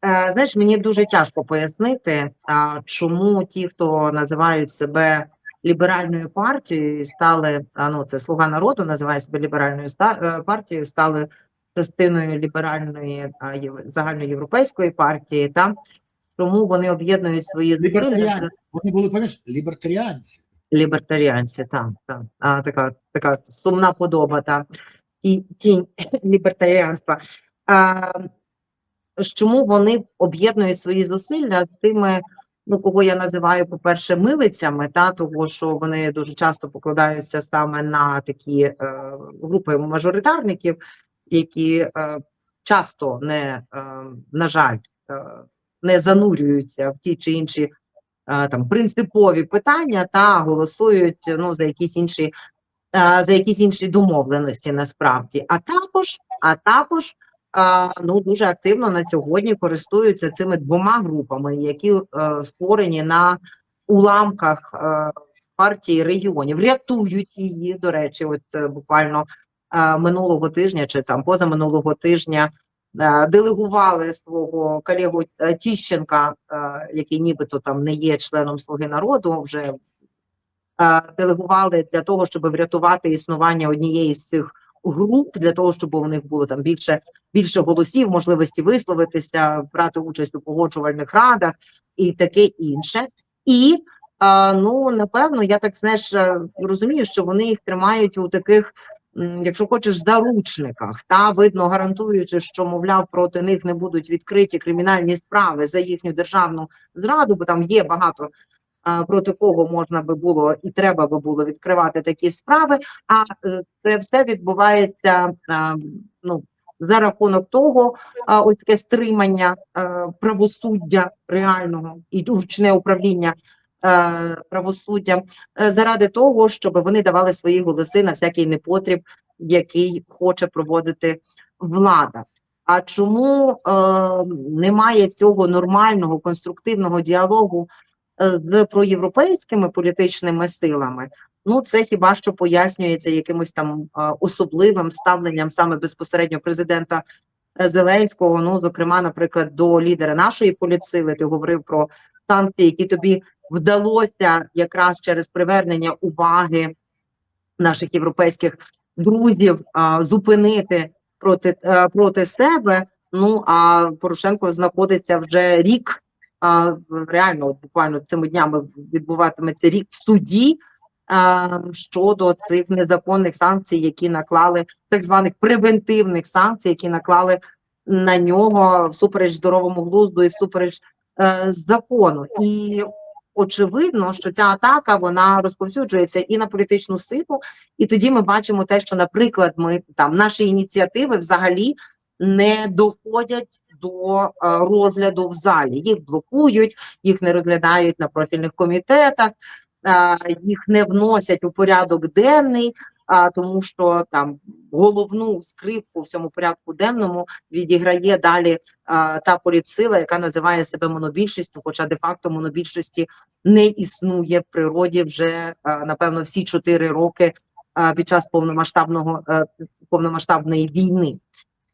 Знаєш, мені дуже тяжко пояснити, чому ті, хто називають себе ліберальною партією, стали, ну це Слуга народу називає себе ліберальною партією, стали частиною ліберальної загальноєвропейської партії, тому вони об'єднують свої зусилля. Вони були, пам'ятаєш, лібертаріанці. Лібертаріанці, так. Така сумна подоба, і тінь лібертаріанства. Чому вони об'єднують свої зусилля з тими, кого я називаю, по-перше, милицями, того, що вони дуже часто покладаються саме на такі групи мажоритарників, які часто на жаль, не занурюються в ті чи інші принципові питання та голосують за якісь інші домовленості насправді. А також дуже активно на сьогодні користуються цими двома групами, які створені на уламках партії регіонів, рятують її. До речі, буквально минулого тижня чи позаминулого тижня делегували свого колегу Тищенка, який нібито не є членом Слуги народу, вже делегували для того, щоб врятувати існування однієї з цих груп, для того, щоб у них було більше голосів, можливості висловитися, брати участь у погоджувальних радах і таке інше. І, напевно, я розумію, що вони їх тримають у таких, якщо хочеш, заручниках, видно, гарантуючи, що, мовляв, проти них не будуть відкриті кримінальні справи за їхню державну зраду, бо там є багато проти кого можна би було і треба би було відкривати такі справи, а це все відбувається за рахунок того, ось таке стримання правосуддя реального і ручне управління правосуддя заради того, щоб вони давали свої голоси на всякий непотріб, який хоче проводити влада. А чому немає цього нормального, конструктивного діалогу з проєвропейськими політичними силами? Це хіба що пояснюється якимось особливим ставленням саме безпосередньо президента Зеленського, зокрема, наприклад, до лідера нашої політсили. Ти говорив про санкції, які тобі вдалося якраз через привернення уваги наших європейських друзів зупинити проти себе. А Порошенко знаходиться вже рік, реально буквально цими днями відбуватиметься рік в суді щодо цих незаконних санкцій, які наклали, так званих превентивних санкцій, які наклали на нього всупереч здоровому глузду і всупереч закону. І очевидно, що ця атака, вона розповсюджується і на політичну силу, і тоді ми бачимо те, що, наприклад, наші ініціативи взагалі не доходять до розгляду в залі. Їх блокують, їх не розглядають на профільних комітетах, їх не вносять у порядок денний, тому що головну скрипку в цьому порядку денному відіграє далі та політсила, яка називає себе монобільшістю, хоча де-факто монобільшості не існує в природі вже, напевно, всі 4 роки під час повномасштабної війни.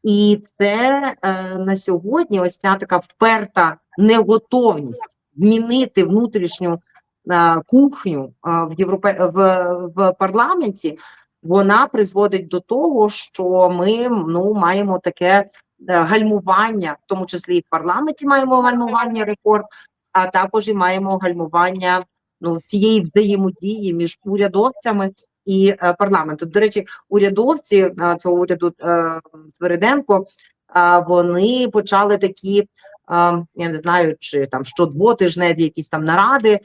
І це на сьогодні ось ця така вперта неготовність змінити внутрішню кухню в парламенті, вона призводить до того, що ми маємо таке гальмування, в тому числі і в парламенті маємо гальмування реформ, а також і маємо гальмування тієї взаємодії між урядовцями і парламенту. До речі, урядовці цього уряду Свириденко, вони почали такі, я не знаю, чи щодвотижневі якісь наради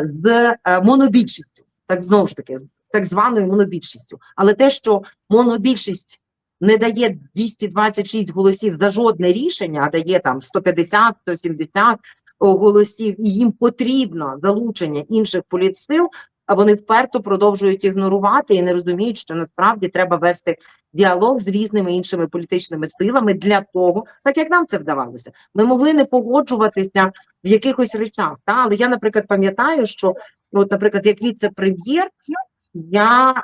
з монобільшістю, знову ж таки, так званою монобільшістю. Але те, що монобільшість не дає 226 голосів за жодне рішення, а дає 150, 170 голосів, і їм потрібно залучення інших політсил, а вони вперто продовжують ігнорувати і не розуміють, що насправді треба вести діалог з різними іншими політичними силами для того, так як нам це вдавалося. Ми могли не погоджуватися в якихось речах, але я, наприклад, пам'ятаю, що, наприклад, як віце-прем'єр, я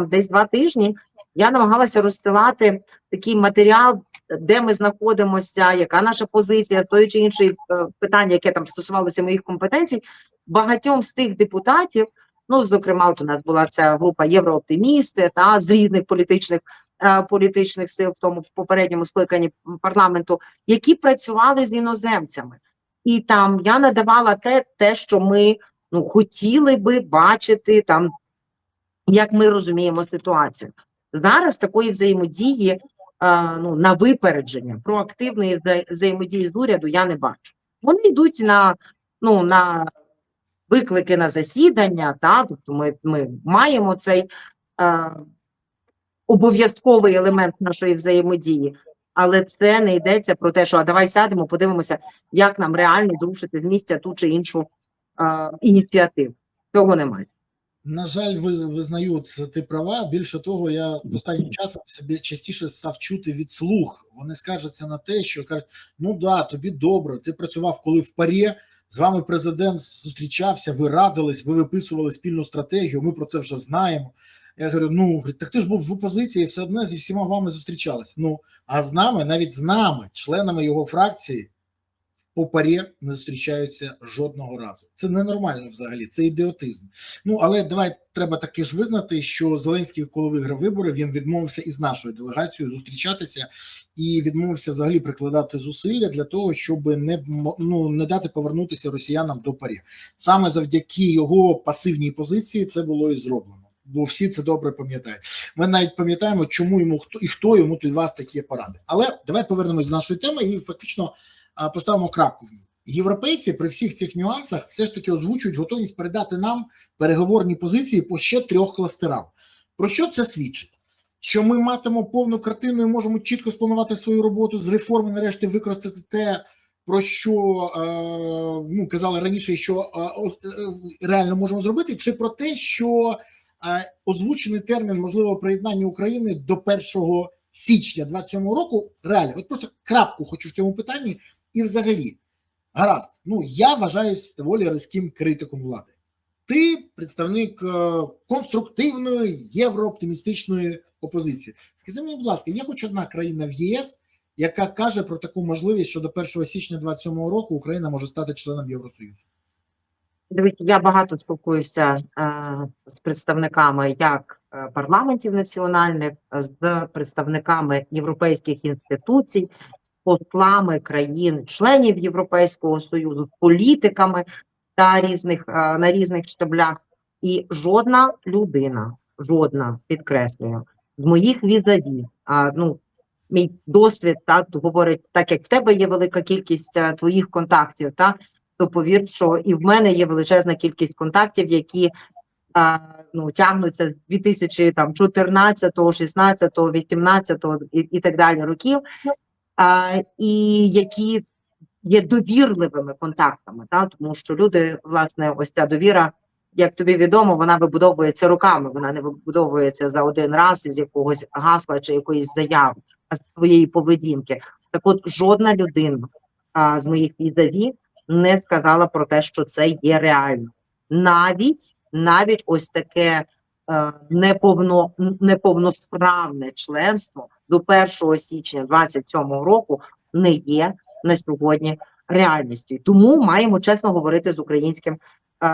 десь 2 тижні Я намагалася розсилати такий матеріал, де ми знаходимося, яка наша позиція, тої чи іншої питання, яке там стосувалося моїх компетенцій, багатьом з тих депутатів, ну, зокрема, от у нас була ця група єврооптимісти, та, з різних політичних сил в тому попередньому скликанні парламенту, які працювали з іноземцями. І там я надавала те, що ми, ну, хотіли би бачити, там, як ми розуміємо ситуацію. Зараз такої взаємодії, ну, на випередження, проактивної взаємодії з уряду я не бачу. Вони йдуть на виклики на засідання, тобто ми маємо цей обов'язковий елемент нашої взаємодії, але це не йдеться про те, що давай сядемо, подивимося, як нам реально зрушити з місця ту чи іншу ініціативу. Цього немає. На жаль, визнаю, це ти права. Більше того, я останнім часом собі частіше став чути від слуг. Вони скаржаться на те, що кажуть, ну да, тобі добре, ти працював коли в ПАРЄ, з вами президент зустрічався, ви радились, ви виписували спільну стратегію, ми про це вже знаємо. Я говорю, ну, так ти ж був в опозиції, все одно зі всіма вами зустрічались. Ну, а з нами, навіть з нами, членами його фракції, по ПАРЄ не зустрічаються жодного разу. Це ненормально взагалі, це ідіотизм. Ну, але давай треба таки ж визнати, що Зеленський, коли виграв вибори, він відмовився із нашою делегацією зустрічатися і відмовився взагалі прикладати зусилля для того, щоб не дати повернутися росіянам до ПАРЄ. Саме завдяки його пасивній позиції це було і зроблено. Бо всі це добре пам'ятають. Ми навіть пам'ятаємо, чому йому хто йому давав такі поради. Але давай повернемось до нашої теми і фактично поставимо крапку в ній. Європейці при всіх цих нюансах все ж таки озвучують готовність передати нам переговорні позиції по ще 3 кластерам. Про що це свідчить? Що ми матимемо повну картину і можемо чітко спланувати свою роботу з реформи, нарешті використати те, про що казали раніше, що реально можемо зробити, чи про те, що озвучений термін можливого приєднання України до 1 січня 2027 року реально. От просто крапку хочу в цьому питанні. І взагалі, гаразд, я вважаюсь доволі різким критиком влади. Ти представник конструктивної, єврооптимістичної опозиції. Скажи мені, будь ласка, є хоч одна країна в ЄС, яка каже про таку можливість, що до 1 січня 2027 року Україна може стати членом Євросоюзу? Дивіться, я багато спілкуюся з представниками як парламентів національних, з представниками європейських інституцій, послами країн-членів Європейського Союзу, політиками на різних щаблях. І жодна людина, підкреслюю, з моїх візаві, мій досвід говорить, так як в тебе є велика кількість твоїх контактів, то повір, що і в мене є величезна кількість контактів, які тягнуться з 2014, 16, 18 і так далі років, і які є довірливими контактами, тому що люди, власне, ось ця довіра, як тобі відомо, вона вибудовується роками, вона не вибудовується за один раз із якогось гасла чи якоїсь заяви, а з своєї поведінки. Так от, жодна людина з моїх візаві не сказала про те, що це є реально. Навіть ось таке неповносправне членство до 1 січня 2027 року не є на сьогодні реальністю. Тому маємо чесно говорити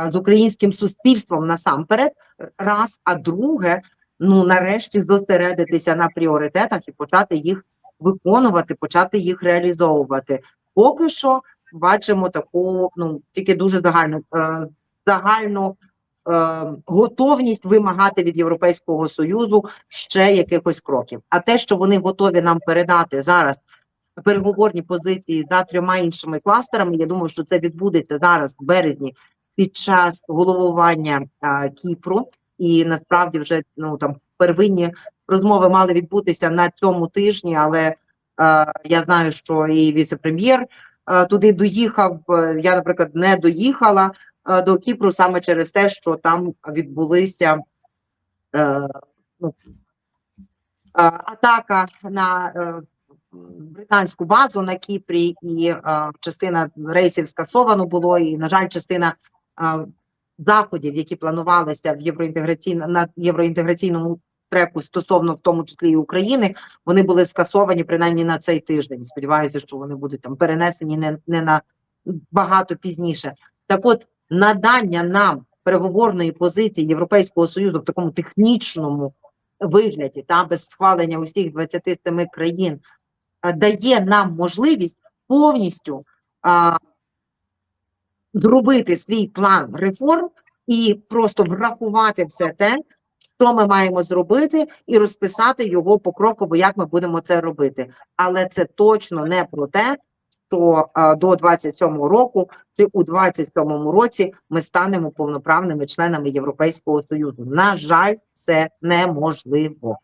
з українським суспільством насамперед, раз, а друге, нарешті зосередитися на пріоритетах і почати їх виконувати, почати їх реалізовувати. Поки що бачимо таку, тільки дуже загальну готовність вимагати від Європейського Союзу ще якихось кроків. А те, що вони готові нам передати зараз переговорні позиції за 3 іншими кластерами, я думаю, що це відбудеться зараз в березні під час головування Кіпру. І насправді вже первинні розмови мали відбутися на цьому тижні, але я знаю, що і віце-прем'єр туди доїхав. Я, наприклад, не доїхала до Кіпру саме через те, що там відбулися атака на британську базу на Кіпрі, і частина рейсів скасовано було, і, на жаль, частина заходів, які планувалися на євроінтеграційному фаст-треку стосовно в тому числі і України, вони були скасовані принаймні на цей тиждень. Сподіваюся, що вони будуть там перенесені не на багато пізніше. Так от, надання нам переговорної позиції Європейського Союзу в такому технічному вигляді, та без схвалення усіх 27 країн, дає нам можливість повністю зробити свій план реформ і просто врахувати все те, що ми маємо зробити, і розписати його покроково, як ми будемо це робити. Але це точно не про те, що до 27-го року чи у 27-му році ми станемо повноправними членами Європейського Союзу. На жаль, це неможливо.